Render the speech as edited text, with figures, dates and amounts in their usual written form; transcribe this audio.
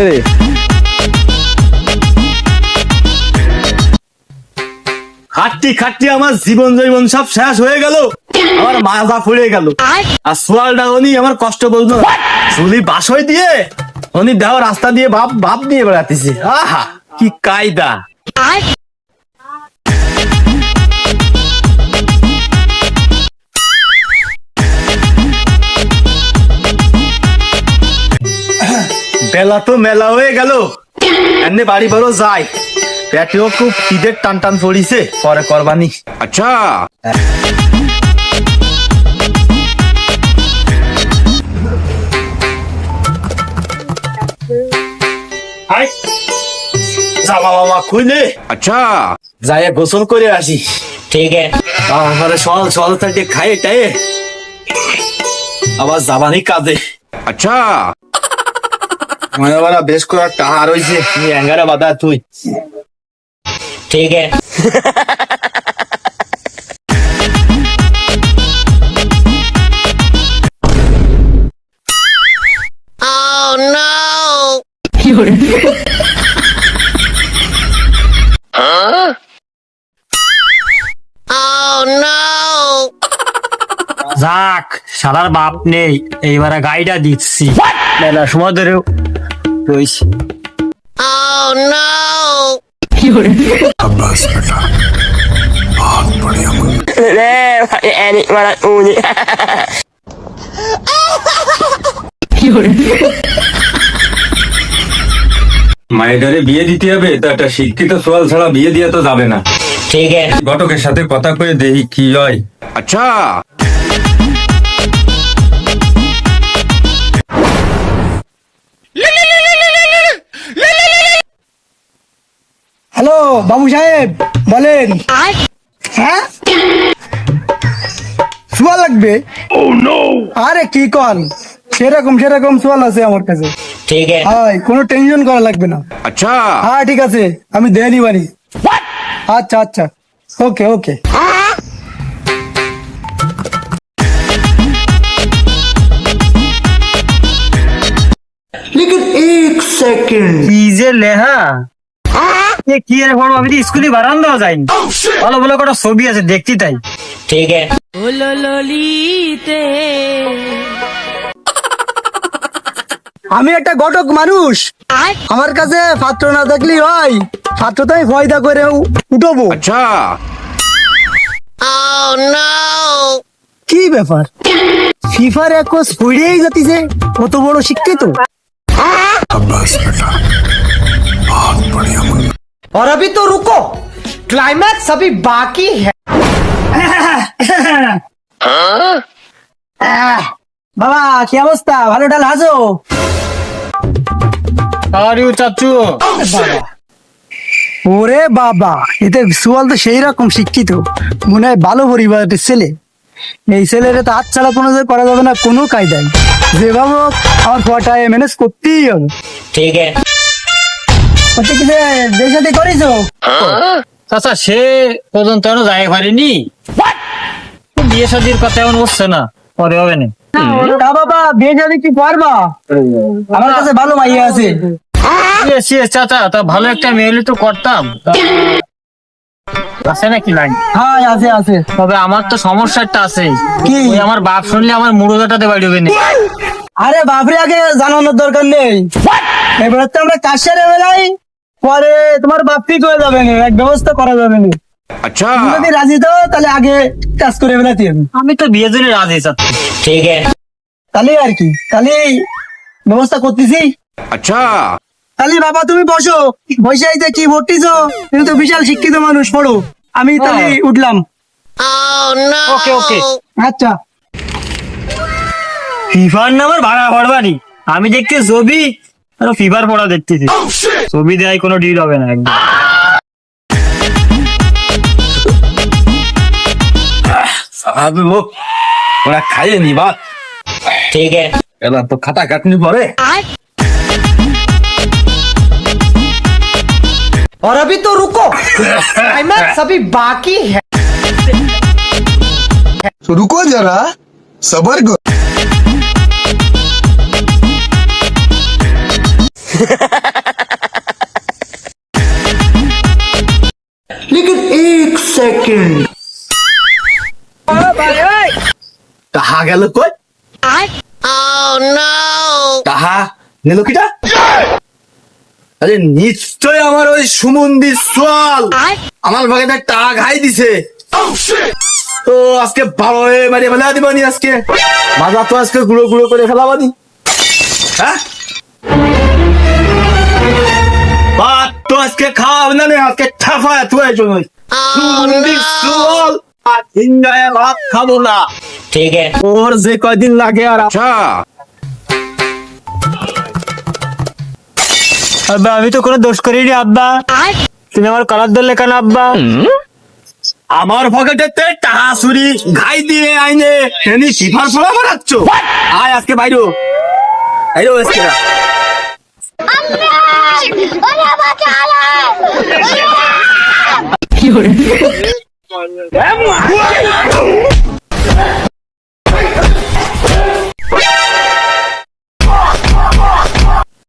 রে খাটতি খাটতি আমার জীবন জৈবন সব শেষ হয়ে গেল, আমার মাজা ফুড়ে গেল। আর সোয়ালটা উনি আমার কষ্ট বলতো না, চুলি বাসই দিয়ে উনি দেহ রাস্তা দিয়ে বাপ বাপ দিয়ে বেড়াতেছে। আহা কি কায়দা! বেলা তো মেলা হয়ে গেল, এমনি বাড়ি বড় যাই, পেটেও খুব খিদের টান টান পড়িছে, পরে করবানি। আচ্ছা জামা বাবা খুলে আচ্ছা যাই গোসল করে আসি। ठीक है। তারপরে সল সল থেকে খাইয়ে টাইয়ে আবার যাবানি কাজে। আচ্ছা মনে বলা বেশ করে টাহা রয়েছে, তুমি অ্যাঙ্গারা বাধা তুই। ठीक है। Oh no! Huh? Oh no! যাক শালার বাপ নেই, এইবারে গাইডা দিচ্ছি। মেলা সময় ধরে রয়েছি। Oh no! মায়েদারে বিয়ে দিতে হবে তো একটা শিক্ষিত সোয়াল ছাড়া বিয়ে দিয়ে তো যাবে না। ठीक है। ঘটকের সাথে কথা কয়ে দেখি কি হয়। আচ্ছা হ্যালো বাবু সাহেব বলেন। হ্যাঁ সোয়াল লাগবে? আরে কি কন, সেরকম সেরকম সোয়াল আছে আমার কাছে। ठीक है। হাই কোনো টেনশন করা লাগবে না। আচ্ছা হ্যাঁ ঠিক আছে, আমি দেয় নিবানি। আচ্ছা আচ্ছা ওকে ওকে। কি যে লেহা, এ কি রে বড়, আমি তো স্কুলে বারান্দাও যাইনি। ভালো ভালো কটা ছবি আছে দেখতে তাই। ठीक है। আমি একটা ঘটক মানুষ, আমার কাছে পাত্র না থাকলেই হয়, পাত্র তো আমি ফয়দা করে উঠবো। আচ্ছা Oh no! কি ব্যাপার, ফিফার এক কোচ পড়েই যাতিছে, কত বড় শিক্ষিত। और अभी तो रुको, क्लाइमैक्स अभी बाकी है। বাবা কি অবস্থা, ভালো ডাল হাজো? আরে চাচু, ওরে বাবা, এতে সুয়াল তো সেই রকম শিক্ষিত, মনে হয় ভালো পরিবারের ছেলে। এই ছেলের তো হাত ছাড়া কোনো করা যাবে না কোনো কায়দায়, যেভাবে হোক আমার ফটায় ম্যানেজ করতেই হবে। ठीक है। ওটা কি যে বিয়ে শাদী করেছো? চাচা সে পর্যন্ত এখনো যাই পারিনি, বিয়ে শাদির কথা এমন বলছে না, পরে হবে না। তা বাবা বিয়ে শাদী কি পারবা? আমার কাছে ভালো মাইয়া আছে। Yes, yes, চাচা তা ভালো একটা মেয়ে হলে তো করতাম। আছে নাকি লাইন? হ্যাঁ আছে আছে। তবে আমার তো সমস্যা একটা আছে, কি? ওই আমার বাপ শুনলে আমার মুড়োদাটাতে বাড়ি হবে না। আরে বাপরে আগে জানানোর দরকার নেই, এবারে তো আমরা কাশের বেলাই, পরে তোমার বাপ ঠিক হয়ে যাবে না, এক ব্যবস্থা করা যাবে না। আচ্ছা তুমি যদি রাজি তো তাহলে আগে কাজ করে বেলাতে হবে। আমি তো বিয়ের জন্য রাজি চাচ্ছি। ठीक है। তাহলে আর কি, তাহলে ব্যবস্থা করতেছি। আচ্ছা তাহলে বাবা তুমি বসো, বসে আইতে কি ভর্তিছো, তুমি তো বিশাল শিক্ষিত মানুষ, পড়ো। আমি তাহলে উঠলাম। Oh no! ওকে ওকে। আচ্ছা ফিফার নামের ভাড়া পড়বানি, আমি দেখতে ছবি আর ফিফার পড়া দেখতেছি, ছবি দেয় কোনো ডিল হবে না একদম। সাহাবে লোক ওরা খাইয়ে নি বা, ठीक है। এলা তো খাটা কাটনি পরে। और अभी तो रुको, क्लाइमैक्स अभी बाकी है। तो रुको जरा, सबर करो। लेकिन एक सेकंड তাহা গেল কই? তাহা নিল কিটা? আরে নিশ্চয় আমার ওই সুমন্দির সোয়াল আমার ভাগে টাকা খাই দিছে। তো আজকে ভালো হয়ে মারিয়ে ফেলা দিবানি, আজকে মাজা তো আজকে গুঁড়ো গুঁড়ো করে ফেলাবানি। হ্যাঁ, ভাত তো আজকে খাওয়া হবে না, আজকে ঠাফায় তুই জন্য সুমন্দির সোয়াল আর হিঙ্গায় ভাত খাবো না। ठीक है ওর যে কয়দিন লাগে আর আব্বা আমি তো কোনো দোষ করিনি আব্বা, তুমি আমার কলার ধরলে কেন আব্বা? আমার পকেটে টাকা চুরি ঘাই দিয়ে আইনে এনি সিফার ফলা মারাচ্ছ। আয় আজকে বাইরো বাইরো আজকে কি